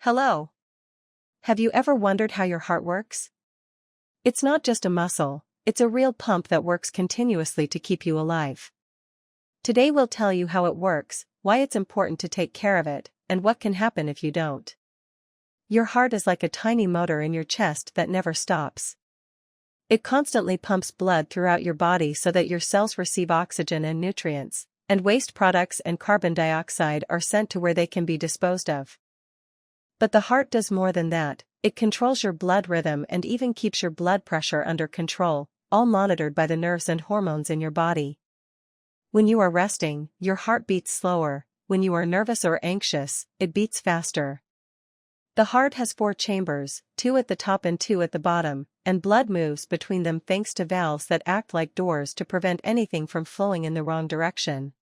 Hello. Have you ever wondered how your heart works? It's not just a muscle, it's a real pump that works continuously to keep you alive. Today we'll tell you how it works, why it's important to take care of it, and what can happen if you don't. Your heart is like a tiny motor in your chest that never stops. It constantly pumps blood throughout your body so that your cells receive oxygen and nutrients, and waste products and carbon dioxide are sent to where they can be disposed of. But the heart does more than that. It controls your blood rhythm and even keeps your blood pressure under control, all monitored by the nerves and hormones in your body. When you are resting, your heart beats slower. When you are nervous or anxious, it beats faster. The heart has 4 chambers, 2 at the top and 2 at the bottom, and blood moves between them thanks to valves that act like doors to prevent anything from flowing in the wrong direction.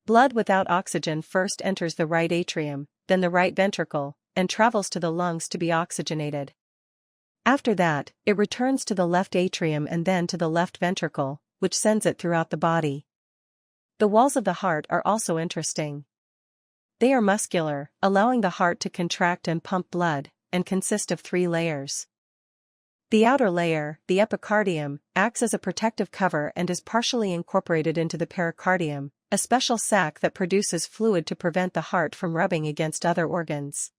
Blood without oxygen first enters the right atrium, then the right ventricle, and travels to the lungs to be oxygenated. After that, it returns to the left atrium and then to the left ventricle, which sends it throughout the body. The walls of the heart are also interesting. They are muscular, allowing the heart to contract and pump blood, and consist of 3 layers. The outer layer, the epicardium, acts as a protective cover and is partially incorporated into the pericardium, a special sac that produces fluid to prevent the heart from rubbing against other organs.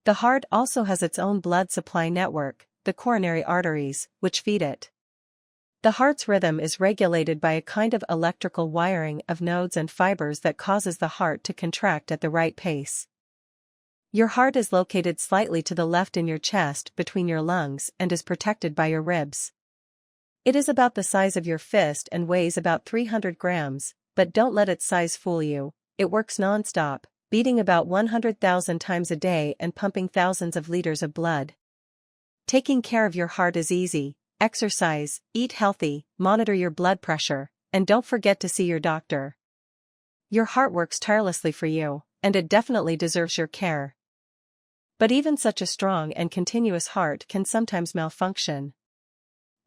The heart also has its own blood supply network, the coronary arteries, which feed it. The heart's rhythm is regulated by a kind of electrical wiring of nodes and fibers that causes the heart to contract at the right pace. Your heart is located slightly to the left in your chest between your lungs and is protected by your ribs. It is about the size of your fist and weighs about 300 grams, but don't let its size fool you. It works non-stop, beating about 100,000 times a day and pumping thousands of liters of blood. Taking care of your heart is easy. Exercise, eat healthy, monitor your blood pressure, and don't forget to see your doctor. Your heart works tirelessly for you, and it definitely deserves your care. But even such a strong and continuous heart can sometimes malfunction.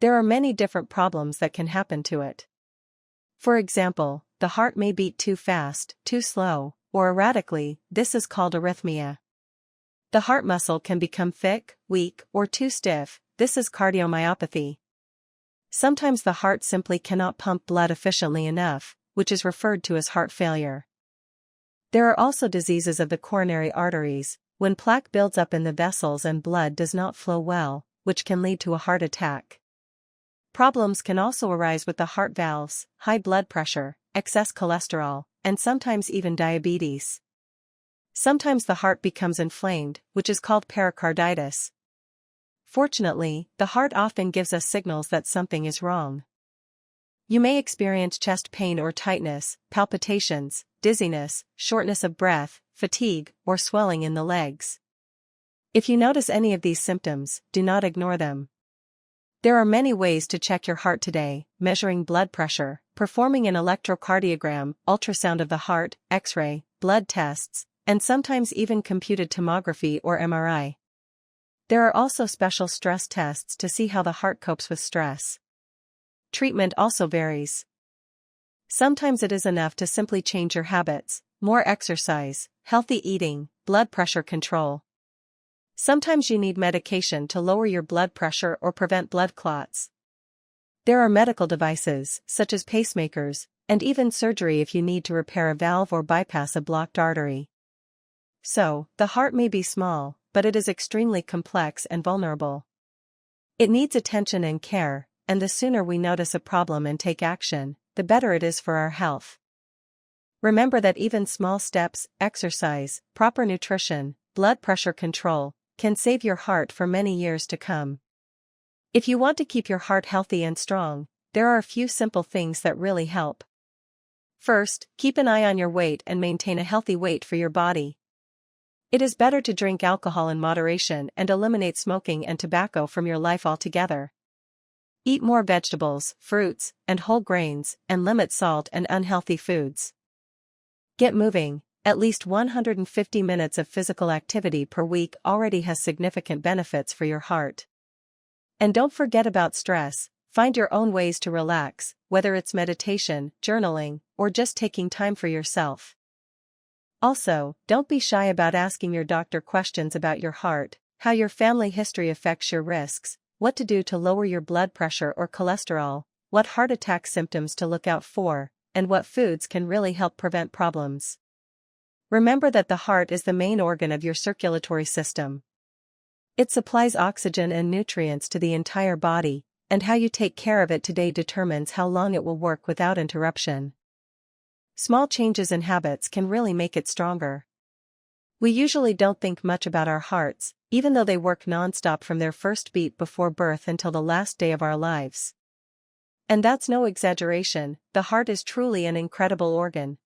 There are many different problems that can happen to it. For example, the heart may beat too fast, too slow, or erratically. This is called arrhythmia. The heart muscle can become thick, weak, or too stiff. This is cardiomyopathy. Sometimes the heart simply cannot pump blood efficiently enough, which is referred to as heart failure. There are also diseases of the coronary arteries, when plaque builds up in the vessels and blood does not flow well, which can lead to a heart attack. Problems can also arise with the heart valves, high blood pressure, excess cholesterol, and sometimes even diabetes. Sometimes the heart becomes inflamed, which is called pericarditis. Fortunately, the heart often gives us signals that something is wrong. You may experience chest pain or tightness, palpitations, dizziness, shortness of breath, fatigue, or swelling in the legs. If you notice any of these symptoms, do not ignore them. There are many ways to check your heart today: measuring blood pressure, performing an electrocardiogram, ultrasound of the heart, X-ray, blood tests, and sometimes even computed tomography or MRI. There are also special stress tests to see how the heart copes with stress. Treatment also varies. Sometimes it is enough to simply change your habits: more exercise, healthy eating, blood pressure control. Sometimes you need medication to lower your blood pressure or prevent blood clots. There are medical devices, such as pacemakers, and even surgery if you need to repair a valve or bypass a blocked artery. So, the heart may be small, but it is extremely complex and vulnerable. It needs attention and care, and the sooner we notice a problem and take action, the better it is for our health. Remember that even small steps, exercise, proper nutrition, blood pressure control, can save your heart for many years to come. If you want to keep your heart healthy and strong, there are a few simple things that really help. First, keep an eye on your weight and maintain a healthy weight for your body. It is better to drink alcohol in moderation and eliminate smoking and tobacco from your life altogether. Eat more vegetables, fruits, and whole grains, and limit salt and unhealthy foods. Get moving. At least 150 minutes of physical activity per week already has significant benefits for your heart. And don't forget about stress. Find your own ways to relax, whether it's meditation, journaling, or just taking time for yourself. Also, don't be shy about asking your doctor questions about your heart, how your family history affects your risks, what to do to lower your blood pressure or cholesterol, what heart attack symptoms to look out for, and what foods can really help prevent problems. Remember that the heart is the main organ of your circulatory system. It supplies oxygen and nutrients to the entire body, and how you take care of it today determines how long it will work without interruption. Small changes in habits can really make it stronger. We usually don't think much about our hearts, even though they work non-stop from their first beat before birth until the last day of our lives. And that's no exaggeration, the heart is truly an incredible organ.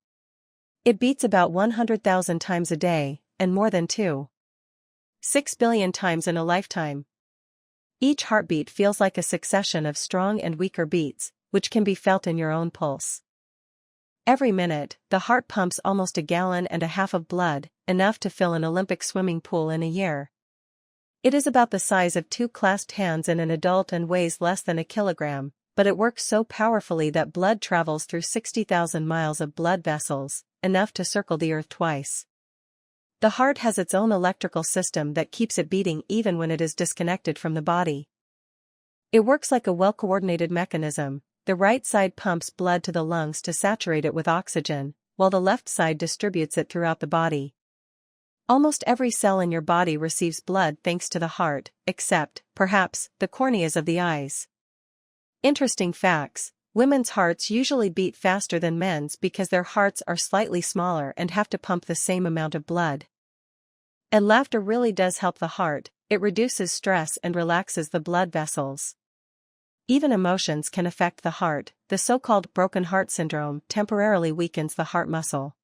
It beats about 100,000 times a day, and more than 2.6 billion times in a lifetime. Each heartbeat feels like a succession of strong and weaker beats, which can be felt in your own pulse. Every minute, the heart pumps almost 1.5 gallons of blood, enough to fill an Olympic swimming pool in a year. It is about the size of 2 clasped hands in an adult and weighs less than 1 kilogram, but it works so powerfully that blood travels through 60,000 miles of blood vessels, enough to circle the earth twice. The heart has its own electrical system that keeps it beating even when it is disconnected from the body. It works like a well-coordinated mechanism. The right side pumps blood to the lungs to saturate it with oxygen, while the left side distributes it throughout the body. Almost every cell in your body receives blood thanks to the heart, except, perhaps, the corneas of the eyes. Interesting facts: women's hearts usually beat faster than men's because their hearts are slightly smaller and have to pump the same amount of blood. And laughter really does help the heart, it reduces stress and relaxes the blood vessels. Even emotions can affect the heart. The so-called broken heart syndrome temporarily weakens the heart muscle.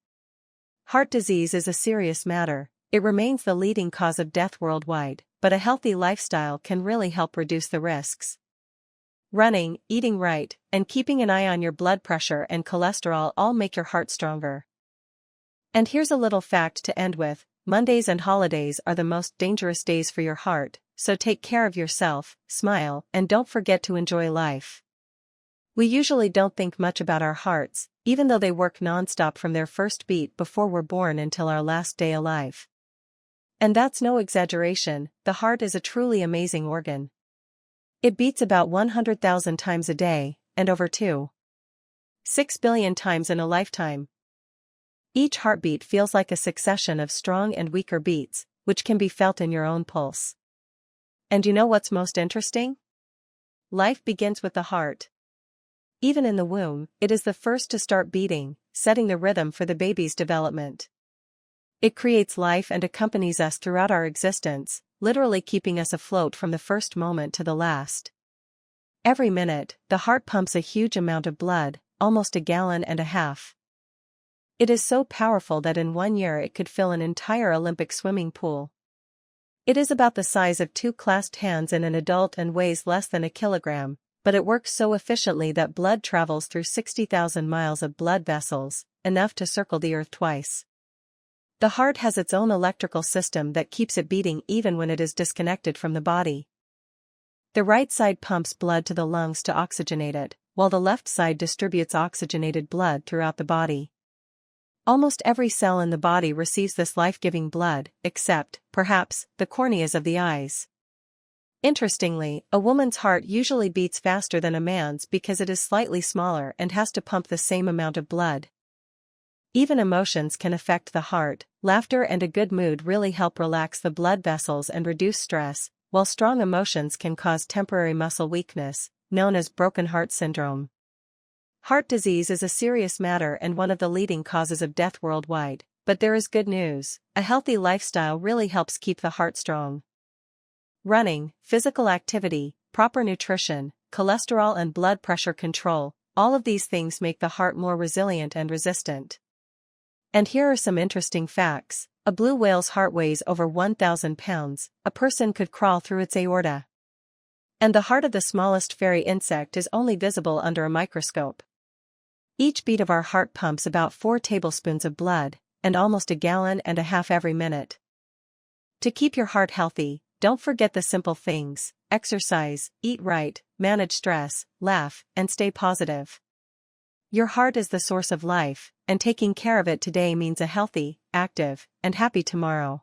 Heart disease is a serious matter. It remains the leading cause of death worldwide, but a healthy lifestyle can really help reduce the risks. Running, eating right, and keeping an eye on your blood pressure and cholesterol all make your heart stronger. And here's a little fact to end with: Mondays and holidays are the most dangerous days for your heart, so take care of yourself, smile, and don't forget to enjoy life. We usually don't think much about our hearts, even though they work non-stop from their first beat before we're born until our last day alive. And that's no exaggeration, the heart is a truly amazing organ. It beats about 100,000 times a day, and over 2.6 billion times in a lifetime. Each heartbeat feels like a succession of strong and weaker beats, which can be felt in your own pulse. And you know what's most interesting? Life begins with the heart. Even in the womb, it is the first to start beating, setting the rhythm for the baby's development. It creates life and accompanies us throughout our existence, literally keeping us afloat from the first moment to the last. Every minute, the heart pumps a huge amount of blood, almost 1.5 gallons. It is so powerful that in 1 year it could fill an entire Olympic swimming pool. It is about the size of 2 clasped hands in an adult and weighs less than 1 kilogram, but it works so efficiently that blood travels through 60,000 miles of blood vessels, enough to circle the earth twice. The heart has its own electrical system that keeps it beating even when it is disconnected from the body. The right side pumps blood to the lungs to oxygenate it, while the left side distributes oxygenated blood throughout the body. Almost every cell in the body receives this life-giving blood, except, perhaps, the corneas of the eyes. Interestingly, a woman's heart usually beats faster than a man's because it is slightly smaller and has to pump the same amount of blood. Even emotions can affect the heart. Laughter and a good mood really help relax the blood vessels and reduce stress, while strong emotions can cause temporary muscle weakness, known as broken heart syndrome. Heart disease is a serious matter and one of the leading causes of death worldwide, but there is good news: a healthy lifestyle really helps keep the heart strong. Running, physical activity, proper nutrition, cholesterol and blood pressure control, all of these things make the heart more resilient and resistant. And here are some interesting facts: a blue whale's heart weighs over 1,000 pounds, a person could crawl through its aorta. And the heart of the smallest fairy insect is only visible under a microscope. Each beat of our heart pumps about 4 tablespoons of blood, and almost 1.5 gallons every minute. To keep your heart healthy, don't forget the simple things: exercise, eat right, manage stress, laugh, and stay positive. Your heart is the source of life, and taking care of it today means a healthy, active, and happy tomorrow.